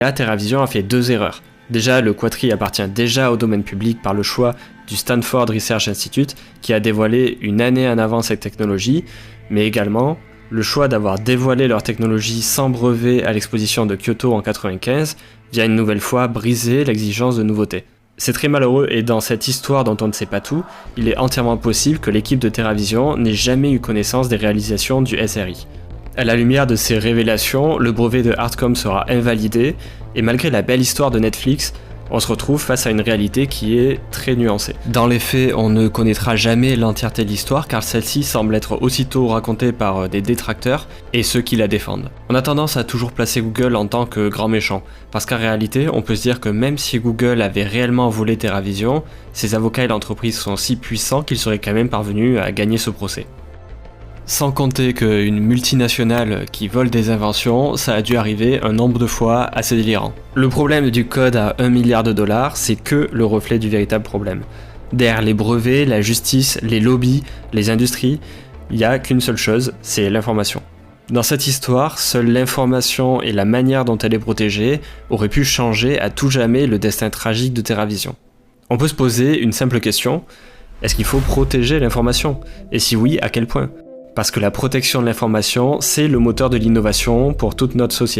Là, TerraVision a fait 2 erreurs. Déjà, le Quatri appartient déjà au domaine public par le choix du Stanford Research Institute qui a dévoilé une année en avance cette technologie, mais également le choix d'avoir dévoilé leur technologie sans brevet à l'exposition de Kyoto en 1995 vient une nouvelle fois briser l'exigence de nouveauté. C'est très malheureux et dans cette histoire dont on ne sait pas tout, il est entièrement possible que l'équipe de TerraVision n'ait jamais eu connaissance des réalisations du SRI. À la lumière de ces révélations, le brevet de Artcom sera invalidé et malgré la belle histoire de Netflix, on se retrouve face à une réalité qui est très nuancée. Dans les faits, on ne connaîtra jamais l'entièreté de l'histoire car celle-ci semble être aussitôt racontée par des détracteurs et ceux qui la défendent. On a tendance à toujours placer Google en tant que grand méchant, parce qu'en réalité, on peut se dire que même si Google avait réellement volé TerraVision, ses avocats et l'entreprise sont si puissants qu'ils seraient quand même parvenus à gagner ce procès. Sans compter qu'une multinationale qui vole des inventions, ça a dû arriver un nombre de fois assez délirant. Le problème du code à 1 milliard de dollars, c'est que le reflet du véritable problème. Derrière les brevets, la justice, les lobbies, les industries, il n'y a qu'une seule chose, c'est l'information. Dans cette histoire, seule l'information et la manière dont elle est protégée auraient pu changer à tout jamais le destin tragique de TerraVision. On peut se poser une simple question, est-ce qu'il faut protéger l'information? Et si oui, à quel point? Parce que la protection de l'information, c'est le moteur de l'innovation pour toute notre société.